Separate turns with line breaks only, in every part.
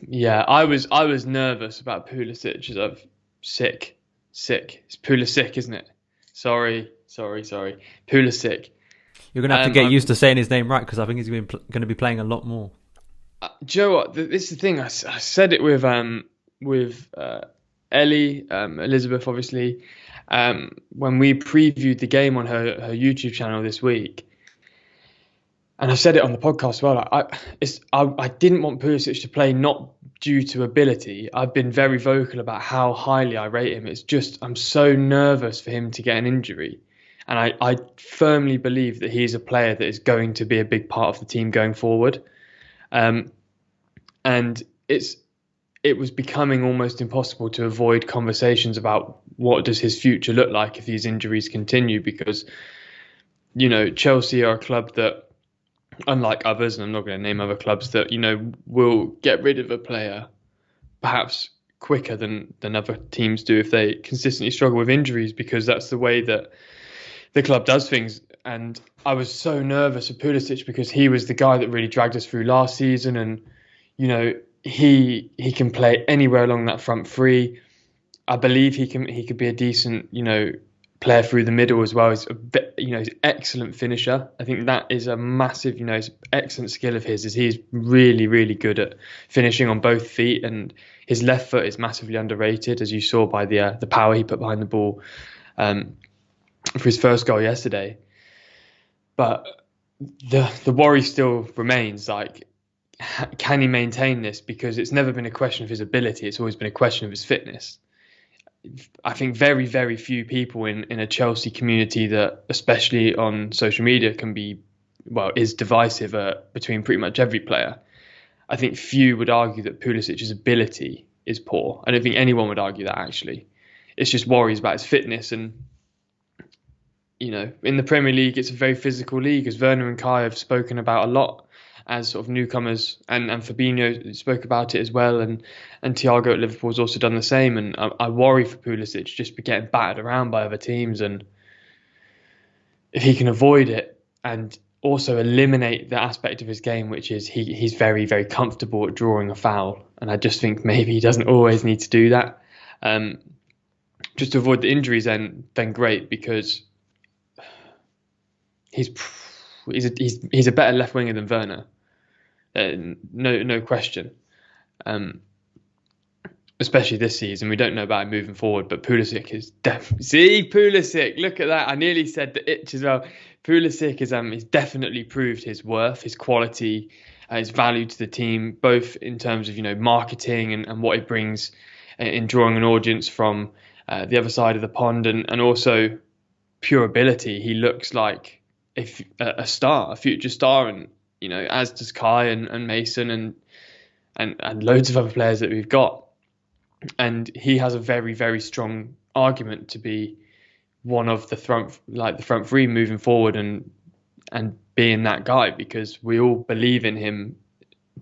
Yeah, I was nervous about Pulisic as sick. It's Pulisic, isn't it? Sorry. Pulisic.
You're going to have to get used to saying his name right because I think he's going to be playing a lot more.
Do you know what? This is the thing. I said it with Ellie, Elizabeth, obviously, when we previewed the game on her YouTube channel this week. And I've said it on the podcast as well. I didn't want Pulisic to play not due to ability. I've been very vocal about how highly I rate him. It's just I'm so nervous for him to get an injury. And I firmly believe that he's a player that is going to be a big part of the team going forward. And it was becoming almost impossible to avoid conversations about what does his future look like if these injuries continue, because, Chelsea are a club that, unlike others, and I'm not going to name other clubs, that, will get rid of a player perhaps quicker than other teams do if they consistently struggle with injuries, because that's the way that the club does things. And I was so nervous of Pulisic because he was the guy that really dragged us through last season, and he can play anywhere along that front three. I believe he could be a decent player through the middle as well. He's he's an excellent finisher. I think that is a massive excellent skill of his, is he's really, really good at finishing on both feet, and his left foot is massively underrated, as you saw by the power he put behind the ball for his first goal yesterday. But the worry still remains, like, can he maintain this? Because it's never been a question of his ability, it's always been a question of his fitness. I think very, very few people in a Chelsea community that, especially on social media, is divisive between pretty much every player. I think few would argue that Pulisic's ability is poor. I don't think anyone would argue that, actually. It's just worries about his fitness. And, in the Premier League, it's a very physical league, as Werner and Kai have spoken about a lot as sort of newcomers, and Fabinho spoke about it as well, and Thiago at Liverpool has also done the same. And I worry for Pulisic just for getting battered around by other teams, and if he can avoid it and also eliminate the aspect of his game, which is he's very, very comfortable at drawing a foul, and I just think maybe he doesn't always need to do that, just to avoid the injuries, then great, because he's a better left winger than Werner. No question. Especially this season. We don't know about him moving forward, but Pulisic is definitely... See, Pulisic, look at that. I nearly said the itch as well. Pulisic he's definitely proved his worth, his quality, his value to the team, both in terms of, marketing and what he brings in drawing an audience from the other side of the pond, and also pure ability. He looks like a star, a future star, and as does Kai and Mason and loads of other players that we've got. And he has a very, very strong argument to be one of the front three moving forward, and being that guy, because we all believe in him.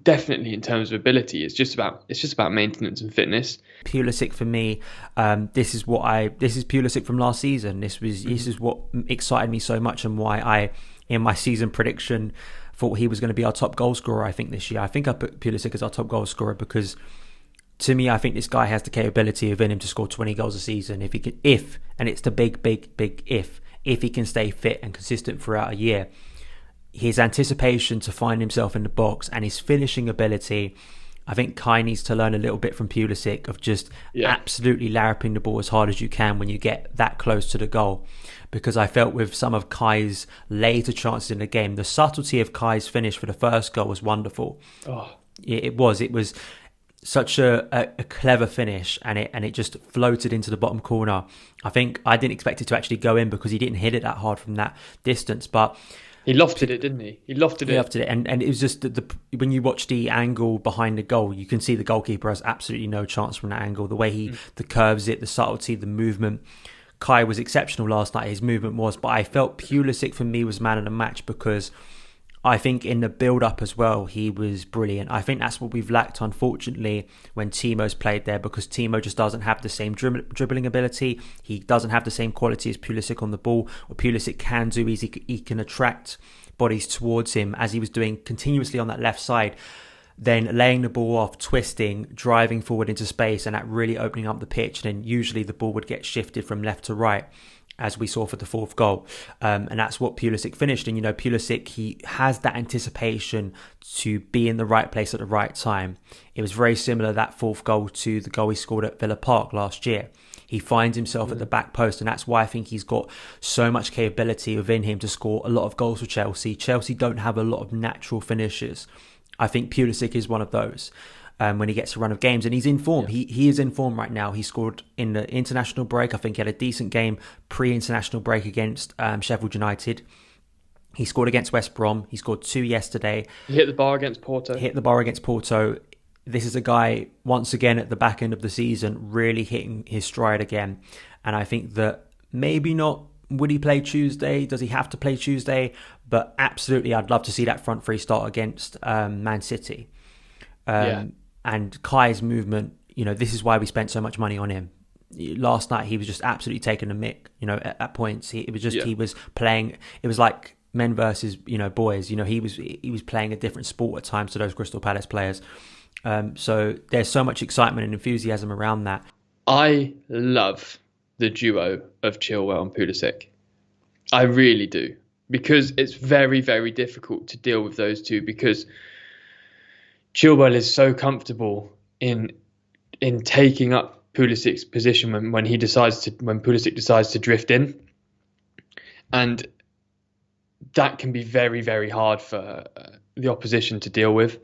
Definitely in terms of ability, it's just about maintenance and fitness.
Pulisic for me, this is Pulisic from last season. This is what excited me so much, and why I, in my season prediction, thought he was going to be our top goal scorer. I think this year, I think I put Pulisic as our top goal scorer because, to me, I think this guy has the capability within him to score 20 goals a season if he can. And it's the big if he can stay fit and consistent throughout a year. His anticipation to find himself in the box and his finishing ability, I think Kai needs to learn a little bit from Pulisic of just absolutely larruping the ball as hard as you can when you get that close to the goal. Because I felt with some of Kai's later chances in the game, the subtlety of Kai's finish for the first goal was wonderful.
Oh.
It was such a clever finish, and it just floated into the bottom corner. I think I didn't expect it to actually go in because he didn't hit it that hard from that distance, but
he lofted it, didn't he? He lofted it,
and it was just when you watch the angle behind the goal, you can see the goalkeeper has absolutely no chance from that angle. The way he curves it, the subtlety, the movement. Kai was exceptional last night. His movement was, but I felt Pulisic for me was man of the match because I think in the build-up as well, he was brilliant. I think that's what we've lacked, unfortunately, when Timo's played there, because Timo just doesn't have the same dribbling ability. He doesn't have the same quality as Pulisic on the ball. What Pulisic can do is he can attract bodies towards him, as he was doing continuously on that left side. then laying the ball off, twisting, driving forward into space, and that really opening up the pitch. And then usually the ball would get shifted from left to right, as we saw for the fourth goal. And that's what Pulisic finished. And, Pulisic, he has that anticipation to be in the right place at the right time. It was very similar, that fourth goal, to the goal he scored at Villa Park last year. He finds himself at the back post, and that's why I think he's got so much capability within him to score a lot of goals for Chelsea. Chelsea don't have a lot of natural finishers. I think Pulisic is one of those when he gets a run of games, and he's in form. Yeah. He is in form right now. He scored in the international break. I think he had a decent game pre-international break against Sheffield United. He scored against West Brom. He scored 2 yesterday.
He hit the bar against Porto. This is a guy, once again, at the back end of the season, really hitting his stride again. And I think that maybe not, would he play Tuesday? Does he have to play Tuesday? But absolutely, I'd love to see that front three start against Man City. And Kai's movement, this is why we spent so much money on him. Last night, he was just absolutely taking a mick, at points. He was playing, it was like men versus, boys. He was playing a different sport at times to those Crystal Palace players. So there's so much excitement and enthusiasm around that. I love the duo of Chilwell and Pulisic. I really do. Because it's very, very difficult to deal with those two, because Chilwell is so comfortable in taking up Pulisic's position when Pulisic decides to drift in. And that can be very, very hard for the opposition to deal with.